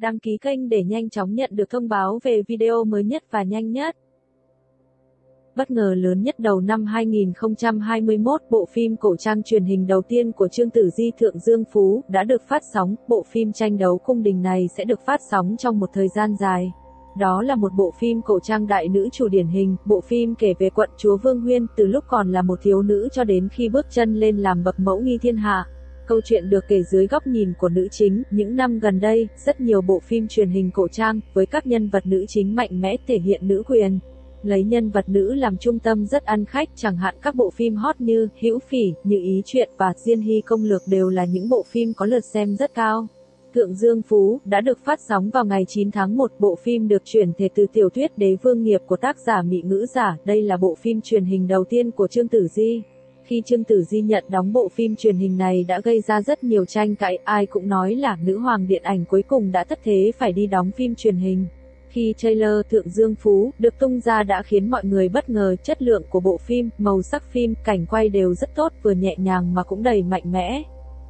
Đăng ký kênh để nhanh chóng nhận được thông báo về video mới nhất và nhanh nhất. Bất ngờ lớn nhất đầu năm 2021, bộ phim cổ trang truyền hình đầu tiên của Chương Tử Di Thượng Dương Phú đã được phát sóng. Bộ phim tranh đấu cung đình này sẽ được phát sóng trong một thời gian dài. Đó là một bộ phim cổ trang đại nữ chủ điển hình. Bộ phim kể về quận chúa Vương Huyên từ lúc còn là một thiếu nữ cho đến khi bước chân lên làm bậc mẫu nghi thiên hạ. Câu chuyện được kể dưới góc nhìn của nữ chính. Những năm gần đây, rất nhiều bộ phim truyền hình cổ trang với các nhân vật nữ chính mạnh mẽ thể hiện nữ quyền, lấy nhân vật nữ làm trung tâm rất ăn khách, chẳng hạn các bộ phim hot như Hữu Phỉ, Như Ý Chuyện và Diên Hy Công Lược đều là những bộ phim có lượt xem rất cao. Thượng Dương Phú đã được phát sóng vào ngày 9 tháng 1. Bộ phim được chuyển thể từ tiểu thuyết Đế Vương Nghiệp của tác giả Mị Ngữ Giả. Đây là bộ phim truyền hình đầu tiên của Chương Tử Di. Khi Chương Tử Di nhận đóng bộ phim truyền hình này đã gây ra rất nhiều tranh cãi, ai cũng nói là nữ hoàng điện ảnh cuối cùng đã thất thế phải đi đóng phim truyền hình. Khi trailer Thượng Dương Phú được tung ra đã khiến mọi người bất ngờ, chất lượng của bộ phim, màu sắc phim, cảnh quay đều rất tốt, vừa nhẹ nhàng mà cũng đầy mạnh mẽ.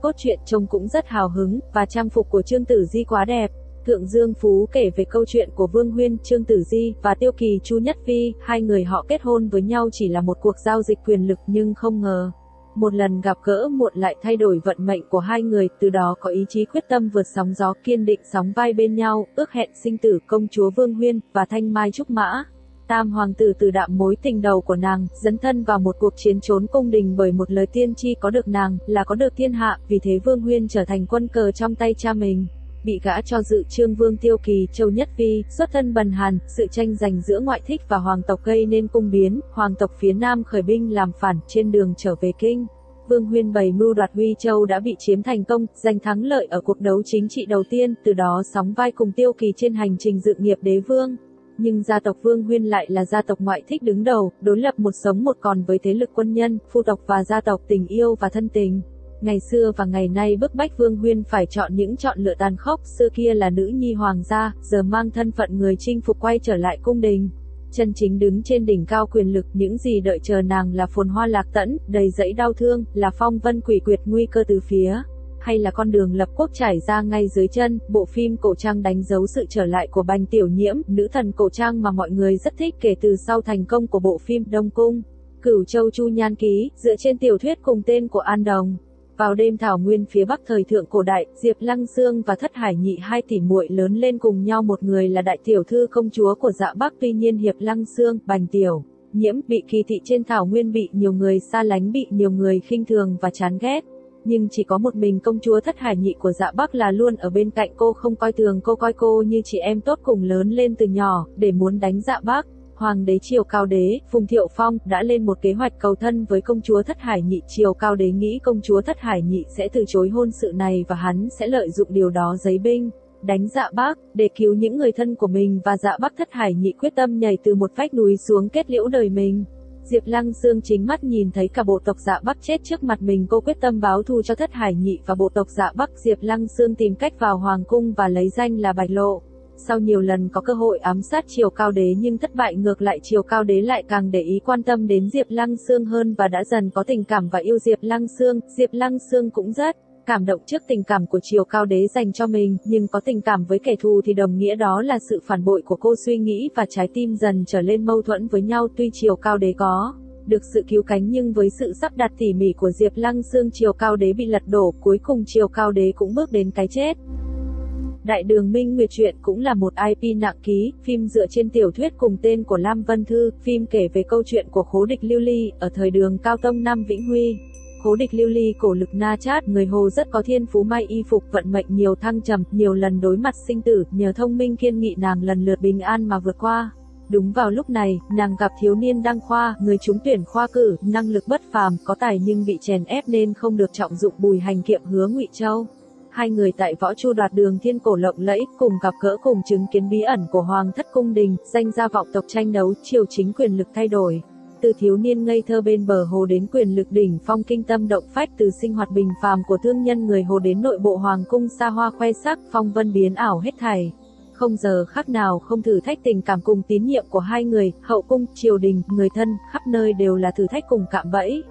Cốt truyện trông cũng rất hào hứng, và trang phục của Chương Tử Di quá đẹp. Thượng Dương Phú kể về câu chuyện của Vương Huyên, Chương Tử Di và Tiêu Kỳ Chu Nhất Phi. Hai người họ kết hôn với nhau chỉ là một cuộc giao dịch quyền lực, nhưng không ngờ một lần gặp gỡ muộn lại thay đổi vận mệnh của hai người, từ đó có ý chí quyết tâm vượt sóng gió, kiên định sóng vai bên nhau, ước hẹn sinh tử. Công chúa Vương Huyên và Thanh Mai Trúc Mã, tam hoàng tử từ đạm mối tình đầu của nàng, dấn thân vào một cuộc chiến trốn cung đình bởi một lời tiên tri có được nàng là có được thiên hạ, vì thế Vương Huyên trở thành quân cờ trong tay cha mình. Bị gã cho dự Trương Vương Tiêu Kỳ Châu Nhất Phi, xuất thân bần hàn, sự tranh giành giữa ngoại thích và hoàng tộc gây nên cung biến, hoàng tộc phía Nam khởi binh làm phản. Trên đường trở về kinh, Vương Huyên bày mưu đoạt Huy Châu đã bị chiếm thành công, giành thắng lợi ở cuộc đấu chính trị đầu tiên, từ đó sóng vai cùng Tiêu Kỳ trên hành trình dự nghiệp đế vương. Nhưng gia tộc Vương Huyên lại là gia tộc ngoại thích đứng đầu, đối lập một sống một còn với thế lực quân nhân, phu tộc và gia tộc, tình yêu và thân tình. Ngày xưa và ngày nay bức bách Vương Huyên phải chọn những chọn lựa tàn khốc, xưa kia là nữ nhi hoàng gia, giờ mang thân phận người chinh phục quay trở lại cung đình. Chân chính đứng trên đỉnh cao quyền lực, những gì đợi chờ nàng là phồn hoa lạc tẫn, đầy dẫy đau thương, là phong vân quỷ quyệt nguy cơ từ phía, hay là con đường lập quốc trải ra ngay dưới chân. Bộ phim cổ trang đánh dấu sự trở lại của Bành Tiểu Nhiễm, nữ thần cổ trang mà mọi người rất thích kể từ sau thành công của bộ phim Đông Cung, Cửu Châu Chu Nhan Ký, dựa trên tiểu thuyết cùng tên của An Đồng. Vào đêm thảo nguyên phía Bắc thời thượng cổ đại, Diệp Lăng Xương và Thất Hải Nhị hai tỷ muội lớn lên cùng nhau, một người là đại tiểu thư công chúa của Dạ Bắc, tuy nhiên Diệp Lăng Xương, Bành Tiểu Nhiễm bị kỳ thị trên thảo nguyên, bị nhiều người xa lánh, bị nhiều người khinh thường và chán ghét. Nhưng chỉ có một mình công chúa Thất Hải Nhị của Dạ Bắc là luôn ở bên cạnh cô, không coi thường cô, coi cô như chị em tốt cùng lớn lên từ nhỏ, để muốn đánh Dạ Bắc. Hoàng đế Triều Cao Đế, Phùng Thiệu Phong, đã lên một kế hoạch cầu thân với công chúa Thất Hải Nhị. Triều Cao Đế nghĩ công chúa Thất Hải Nhị sẽ từ chối hôn sự này và hắn sẽ lợi dụng điều đó giấy binh đánh Dạ Bắc, để cứu những người thân của mình và Dạ Bắc. Thất Hải Nhị quyết tâm nhảy từ một vách núi xuống kết liễu đời mình. Diệp Lăng Xương chính mắt nhìn thấy cả bộ tộc Dạ Bắc chết trước mặt mình, cô quyết tâm báo thù cho Thất Hải Nhị và bộ tộc Dạ Bắc. Diệp Lăng Xương tìm cách vào hoàng cung và lấy danh là Bạch Lộ. Sau nhiều lần có cơ hội ám sát Triều Cao Đế nhưng thất bại, ngược lại Triều Cao Đế lại càng để ý quan tâm đến Diệp Lăng Xương hơn và đã dần có tình cảm và yêu Diệp Lăng Xương. Diệp Lăng Xương cũng rất cảm động trước tình cảm của Triều Cao Đế dành cho mình, nhưng có tình cảm với kẻ thù thì đồng nghĩa đó là sự phản bội của cô. Suy nghĩ và trái tim dần trở lên mâu thuẫn với nhau. Tuy Triều Cao Đế có được sự cứu cánh nhưng với sự sắp đặt tỉ mỉ của Diệp Lăng Xương, Triều Cao Đế bị lật đổ, cuối cùng Triều Cao Đế cũng bước đến cái chết. Đại Đường Minh Nguyệt truyện cũng là một IP nặng ký, phim dựa trên tiểu thuyết cùng tên của Lam Vân Thư. Phim kể về câu chuyện của Khố Địch Lưu Ly ở thời Đường Cao Tông Nam Vĩnh Huy. Khố Địch Lưu Ly cổ lực na chát, người Hồ rất có thiên phú may y phục, vận mệnh nhiều thăng trầm, nhiều lần đối mặt sinh tử, nhờ thông minh kiên nghị nàng lần lượt bình an mà vượt qua. Đúng vào lúc này, nàng gặp thiếu niên Đăng Khoa, người trúng tuyển khoa cử, năng lực bất phàm, có tài nhưng bị chèn ép nên không được trọng dụng. Bùi Hành Kiệm, Hứa Ngụy Châu, hai người tại võ chu đoạt đường thiên cổ lộng lẫy, cùng gặp gỡ cùng chứng kiến bí ẩn của Hoàng thất cung đình, danh gia vọng tộc tranh đấu, triều chính quyền lực thay đổi. Từ thiếu niên ngây thơ bên bờ hồ đến quyền lực đỉnh phong kinh tâm động phách, từ sinh hoạt bình phàm của thương nhân người Hồ đến nội bộ hoàng cung xa hoa khoe sắc, phong vân biến ảo hết thảy. Không giờ khắc nào không thử thách tình cảm cùng tín nhiệm của hai người, hậu cung, triều đình, người thân, khắp nơi đều là thử thách cùng cạm bẫy.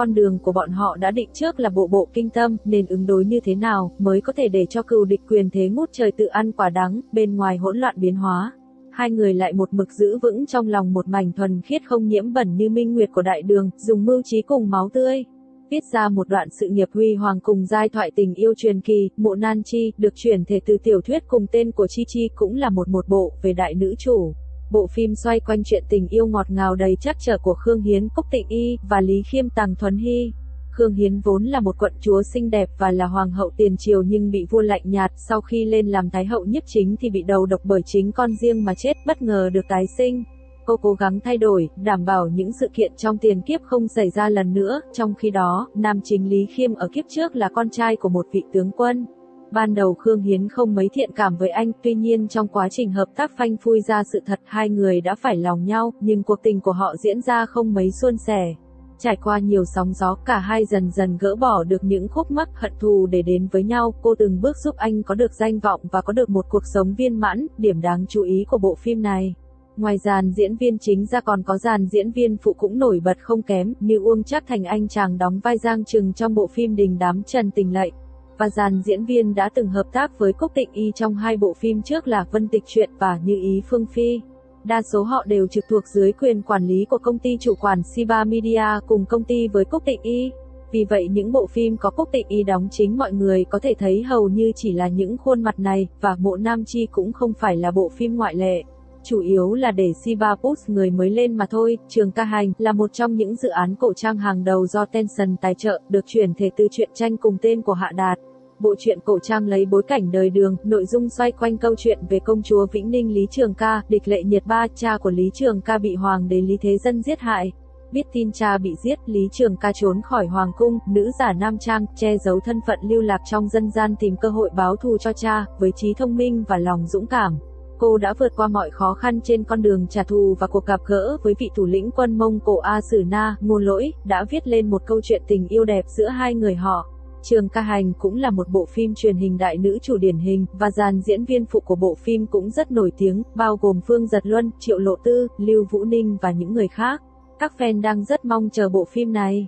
con đường của bọn họ đã định trước là bộ bộ kinh tâm, nên ứng đối như thế nào mới có thể để cho cừu địch quyền thế ngút trời tự ăn quả đắng, bên ngoài hỗn loạn biến hóa. Hai người lại một mực giữ vững trong lòng một mảnh thuần khiết không nhiễm bẩn như minh nguyệt của đại đường, dùng mưu trí cùng máu tươi viết ra một đoạn sự nghiệp huy hoàng cùng giai thoại tình yêu truyền kỳ. Mộ Nan Chi được chuyển thể từ tiểu thuyết cùng tên của Chi Chi, cũng là một bộ về đại nữ chủ. Bộ phim xoay quanh chuyện tình yêu ngọt ngào đầy trắc trở của Khương Hiến, Cúc Tịnh Y và Lý Khiêm, Tằng Thuấn Hy. Khương Hiến vốn là một quận chúa xinh đẹp và là hoàng hậu tiền triều, nhưng bị vua lạnh nhạt, sau khi lên làm thái hậu nhiếp chính thì bị đầu độc bởi chính con riêng mà chết, bất ngờ được tái sinh. Cô cố gắng thay đổi, đảm bảo những sự kiện trong tiền kiếp không xảy ra lần nữa. Trong khi đó, nam chính Lý Khiêm ở kiếp trước là con trai của một vị tướng quân. Ban đầu Khương Hiến không mấy thiện cảm với anh, tuy nhiên trong quá trình hợp tác phanh phui ra sự thật, hai người đã phải lòng nhau, nhưng cuộc tình của họ diễn ra không mấy suôn sẻ. Trải qua nhiều sóng gió, cả hai dần dần gỡ bỏ được những khúc mắc hận thù để đến với nhau. Cô từng bước giúp anh có được danh vọng và có được một cuộc sống viên mãn. Điểm đáng chú ý của bộ phim này, ngoài dàn diễn viên chính ra còn có dàn diễn viên phụ cũng nổi bật không kém, như Uông Trác Thành, anh chàng đóng vai Giang Trừng trong bộ phim Đình Đám Trần Tình Lệnh, và dàn diễn viên đã từng hợp tác với Cúc Tịnh Y trong hai bộ phim trước là Vân Tịch Truyện và Như Ý Phương Phi. Đa số họ đều trực thuộc dưới quyền quản lý của công ty chủ quản Siba Media cùng công ty với Cúc Tịnh Y. Vì vậy những bộ phim có Cúc Tịnh Y đóng chính mọi người có thể thấy hầu như chỉ là những khuôn mặt này, và Mộ Nam Chi cũng không phải là bộ phim ngoại lệ. Chủ yếu là để Siba push người mới lên mà thôi. Trường Ca Hành là một trong những dự án cổ trang hàng đầu do Tencent tài trợ, được chuyển thể từ truyện tranh cùng tên của Hạ Đạt. Bộ truyện cổ trang lấy bối cảnh đời Đường, nội dung xoay quanh câu chuyện về công chúa Vĩnh Ninh Lý Trường Ca, địch Lệ Nhiệt Ba, cha của Lý Trường Ca bị hoàng đế Lý Thế Dân giết hại. Biết tin cha bị giết, Lý Trường Ca trốn khỏi hoàng cung, nữ giả nam trang, che giấu thân phận lưu lạc trong dân gian tìm cơ hội báo thù cho cha. Với trí thông minh và lòng dũng cảm, cô đã vượt qua mọi khó khăn trên con đường trả thù, và cuộc gặp gỡ với vị thủ lĩnh quân Mông Cổ A Sử Na, Ngôn Lỗi, đã viết lên một câu chuyện tình yêu đẹp giữa hai người họ. Trường Ca Hành cũng là một bộ phim truyền hình đại nữ chủ điển hình, và dàn diễn viên phụ của bộ phim cũng rất nổi tiếng, bao gồm Phương Dật Luân, Triệu Lộ Tư, Lưu Vũ Ninh và những người khác. Các fan đang rất mong chờ bộ phim này.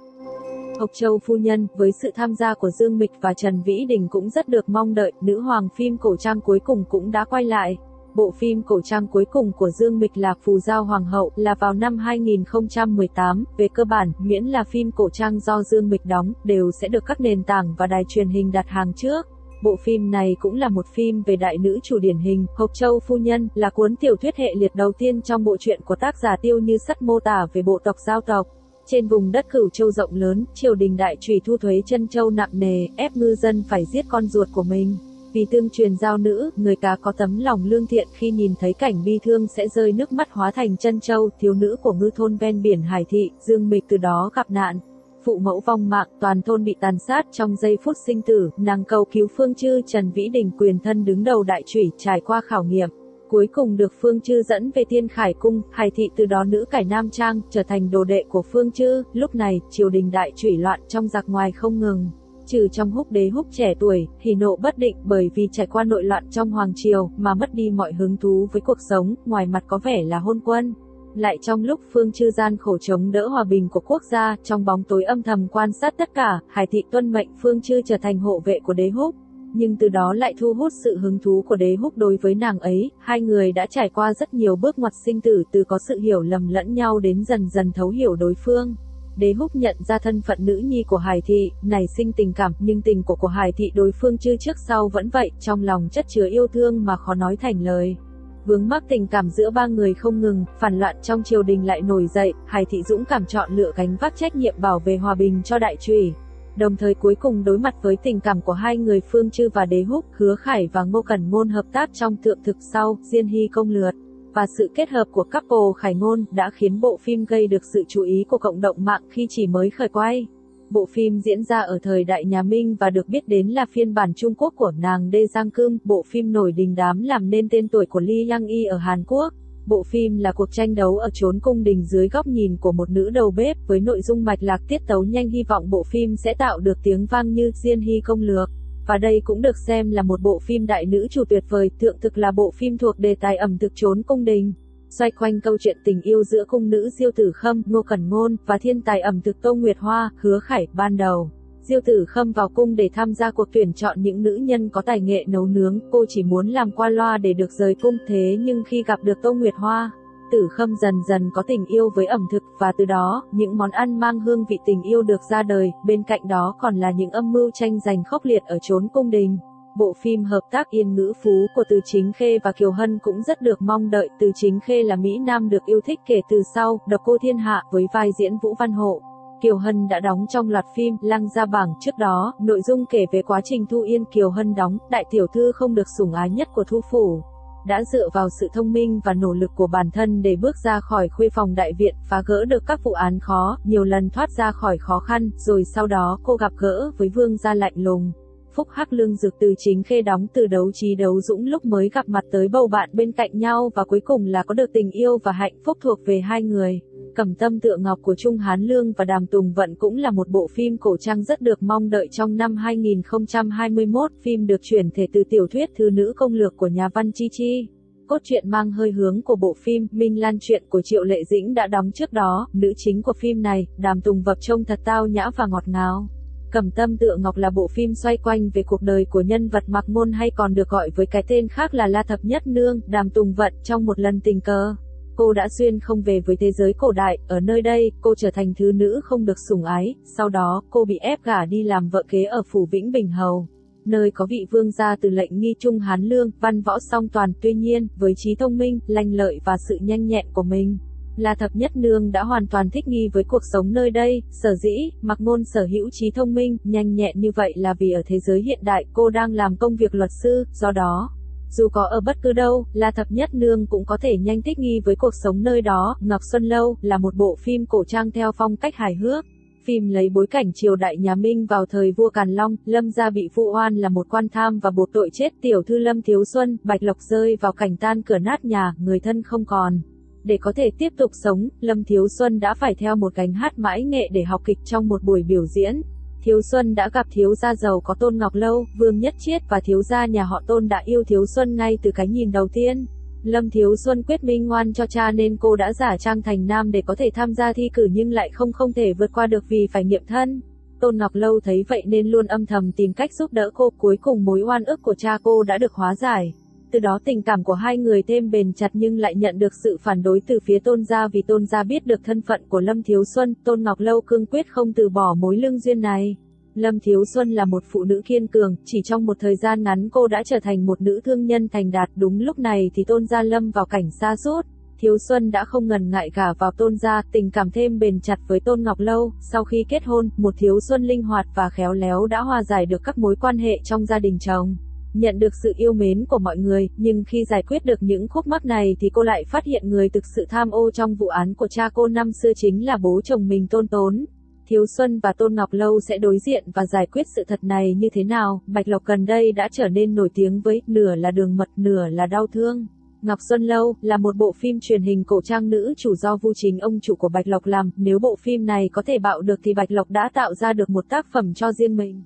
Hộc Châu Phu Nhân, với sự tham gia của Dương Mịch và Trần Vĩ Đình cũng rất được mong đợi, nữ hoàng phim cổ trang cuối cùng cũng đã quay lại. Bộ phim cổ trang cuối cùng của Dương Mịch là Phù Giao Hoàng hậu, là vào năm 2018. Về cơ bản, miễn là phim cổ trang do Dương Mịch đóng, đều sẽ được các nền tảng và đài truyền hình đặt hàng trước. Bộ phim này cũng là một phim về đại nữ chủ điển hình. Hộc Châu Phu Nhân là cuốn tiểu thuyết hệ liệt đầu tiên trong bộ truyện của tác giả Tiêu Như Sắt, mô tả về bộ tộc Giao tộc. Trên vùng đất Cửu Châu rộng lớn, triều đình đại chủy thu thuế chân châu nặng nề, ép ngư dân phải giết con ruột của mình. Vì tương truyền giao nữ, người cá có tấm lòng lương thiện, khi nhìn thấy cảnh bi thương sẽ rơi nước mắt hóa thành chân châu. Thiếu nữ của ngư thôn ven biển Hải Thị, Dương Mịch từ đó gặp nạn. Phụ mẫu vong mạng, toàn thôn bị tàn sát trong giây phút sinh tử. Nàng cầu cứu Phương Chư, Trần Vĩ Đình quyền thân đứng đầu đại chủy, trải qua khảo nghiệm, cuối cùng được Phương Chư dẫn về Thiên Khải cung. Hải Thị từ đó nữ cải nam trang, trở thành đồ đệ của Phương Chư. Lúc này, triều đình đại chủy loạn trong giặc ngoài không ngừng. Trừ trong Húc Đế Húc trẻ tuổi, hỉ nộ bất định bởi vì trải qua nội loạn trong hoàng triều, mà mất đi mọi hứng thú với cuộc sống, ngoài mặt có vẻ là hôn quân. Lại trong lúc Phương Chư gian khổ chống đỡ hòa bình của quốc gia, trong bóng tối âm thầm quan sát tất cả, Hải Thị tuân mệnh Phương Chư trở thành hộ vệ của Đế Húc. Nhưng từ đó lại thu hút sự hứng thú của Đế Húc đối với nàng ấy. Hai người đã trải qua rất nhiều bước ngoặt sinh tử, từ có sự hiểu lầm lẫn nhau đến dần dần thấu hiểu đối phương. Đế Húc nhận ra thân phận nữ nhi của Hải Thị, nảy sinh tình cảm, nhưng tình của Hải Thị đối Phương Chư trước sau vẫn vậy, trong lòng chất chứa yêu thương mà khó nói thành lời. Vướng mắc tình cảm giữa ba người không ngừng, phản loạn trong triều đình lại nổi dậy, Hải Thị dũng cảm chọn lựa gánh vác trách nhiệm bảo vệ hòa bình cho đại chủy. Đồng thời cuối cùng đối mặt với tình cảm của hai người Phương Chư và Đế Húc, Hứa Khải và Ngô Cẩn Ngôn hợp tác trong Thượng Thực Sau, Diên Hy Công Lược. Và sự kết hợp của couple Khải Ngôn đã khiến bộ phim gây được sự chú ý của cộng đồng mạng khi chỉ mới khởi quay. Bộ phim diễn ra ở thời đại nhà Minh và được biết đến là phiên bản Trung Quốc của nàng Đê Giang Cương. Bộ phim nổi đình đám làm nên tên tuổi của Lee Yang Y ở Hàn Quốc. Bộ phim là cuộc tranh đấu ở chốn cung đình dưới góc nhìn của một nữ đầu bếp, với nội dung mạch lạc tiết tấu nhanh. Hy vọng bộ phim sẽ tạo được tiếng vang như Diên Hy Công Lược. Và đây cũng được xem là một bộ phim đại nữ chủ tuyệt vời. Thượng Thực là bộ phim thuộc đề tài ẩm thực chốn cung đình. xoay quanh câu chuyện tình yêu giữa cung nữ Diêu Tử Khâm, Ngô Cẩn Ngôn và thiên tài ẩm thực Tô Nguyệt Hoa, Hứa Khải. Ban đầu, Diêu Tử Khâm vào cung để tham gia cuộc tuyển chọn những nữ nhân có tài nghệ nấu nướng, cô chỉ muốn làm qua loa để được rời cung, thế nhưng khi gặp được Tô Nguyệt Hoa, Tử Khâm dần dần có tình yêu với ẩm thực và từ đó, những món ăn mang hương vị tình yêu được ra đời, bên cạnh đó còn là những âm mưu tranh giành khốc liệt ở chốn cung đình. Bộ phim hợp tác Yên Ngữ Phú của Từ Chính Khê và Kiều Hân cũng rất được mong đợi. Từ Chính Khê là mỹ nam được yêu thích kể từ sau Độc Cô Thiên Hạ với vai diễn Vũ Văn Hộ. Kiều Hân đã đóng trong loạt phim Lăng Gia Bảng trước đó, nội dung kể về quá trình Thu Yên. Kiều Hân đóng đại tiểu thư không được sủng ái nhất của Thu Phủ, đã dựa vào sự thông minh và nỗ lực của bản thân để bước ra khỏi khuê phòng đại viện, phá gỡ được các vụ án khó, nhiều lần thoát ra khỏi khó khăn, rồi sau đó cô gặp gỡ với vương gia lạnh lùng. Phúc Hắc Lương Dực. Từ Chính Khê đóng từ đấu trí đấu dũng lúc mới gặp mặt tới bầu bạn bên cạnh nhau và cuối cùng là có được tình yêu và hạnh phúc thuộc về hai người. Cẩm Tâm Tựa Ngọc của Trung Hán Lương và Đàm Tùng Vận cũng là một bộ phim cổ trang rất được mong đợi trong năm 2021. Phim được chuyển thể từ tiểu thuyết Thư Nữ Công Lược của nhà văn Chi Chi. Cốt truyện mang hơi hướng của bộ phim Minh Lan truyện của Triệu Lệ Dĩnh đã đóng trước đó. Nữ chính của phim này, Đàm Tùng Vận trông thật tao nhã và ngọt ngào. Cẩm Tâm Tựa Ngọc là bộ phim xoay quanh về cuộc đời của nhân vật Mạc Ngôn hay còn được gọi với cái tên khác là La Thập Nhất Nương. Đàm Tùng Vận trong một lần tình cờ, cô đã xuyên không về với thế giới cổ đại, ở nơi đây, cô trở thành thứ nữ không được sủng ái, sau đó, cô bị ép gả đi làm vợ kế ở phủ Vĩnh Bình Hầu, nơi có vị vương gia Từ Lệnh Nghi. Trung Hán Lương, văn võ song toàn, tuy nhiên, với trí thông minh, lanh lợi và sự nhanh nhẹn của mình, La Thập Nhất Nương đã hoàn toàn thích nghi với cuộc sống nơi đây. Sở dĩ, Mạc Ngôn sở hữu trí thông minh, nhanh nhẹn như vậy là vì ở thế giới hiện đại, cô đang làm công việc luật sư, do đó, dù có ở bất cứ đâu, La Thập Nhất Nương cũng có thể nhanh thích nghi với cuộc sống nơi đó. Ngọc Xuân Lâu là một bộ phim cổ trang theo phong cách hài hước. Phim lấy bối cảnh triều đại nhà Minh vào thời vua Càn Long, Lâm gia bị vu oan là một quan tham và buộc tội chết. Tiểu thư Lâm Thiếu Xuân, Bạch Lộc rơi vào cảnh tan cửa nát nhà, người thân không còn. Để có thể tiếp tục sống, Lâm Thiếu Xuân đã phải theo một gánh hát mãi nghệ để học kịch. Trong một buổi biểu diễn, Thiếu Xuân đã gặp thiếu gia giàu có Tôn Ngọc Lâu, Vương Nhất Chiết và thiếu gia nhà họ Tôn đã yêu Thiếu Xuân ngay từ cái nhìn đầu tiên. Lâm Thiếu Xuân quyết minh oan cho cha nên cô đã giả trang thành nam để có thể tham gia thi cử nhưng lại không thể vượt qua được vì phải nghiệm thân. Tôn Ngọc Lâu thấy vậy nên luôn âm thầm tìm cách giúp đỡ cô, cuối cùng mối oan ức của cha cô đã được hóa giải. Từ đó tình cảm của hai người thêm bền chặt nhưng lại nhận được sự phản đối từ phía Tôn gia vì Tôn gia biết được thân phận của Lâm Thiếu Xuân. Tôn Ngọc Lâu cương quyết không từ bỏ mối lương duyên này. Lâm Thiếu Xuân là một phụ nữ kiên cường, chỉ trong một thời gian ngắn cô đã trở thành một nữ thương nhân thành đạt. Đúng lúc này thì Tôn gia lâm vào cảnh sa sút. Thiếu Xuân đã không ngần ngại gả vào Tôn gia, tình cảm thêm bền chặt với Tôn Ngọc Lâu. Sau khi kết hôn, một Thiếu Xuân linh hoạt và khéo léo đã hòa giải được các mối quan hệ trong gia đình chồng. Nhận được sự yêu mến của mọi người, nhưng khi giải quyết được những khúc mắc này thì cô lại phát hiện người thực sự tham ô trong vụ án của cha cô năm xưa chính là bố chồng mình Tôn Tốn. Thiếu Xuân và Tôn Ngọc Lâu sẽ đối diện và giải quyết sự thật này như thế nào? Bạch Lộc gần đây đã trở nên nổi tiếng với nửa là đường mật, nửa là đau thương. Ngọc Xuân Lâu là một bộ phim truyền hình cổ trang nữ chủ do Vu Chính ông chủ của Bạch Lộc làm. Nếu bộ phim này có thể bạo được thì Bạch Lộc đã tạo ra được một tác phẩm cho riêng mình.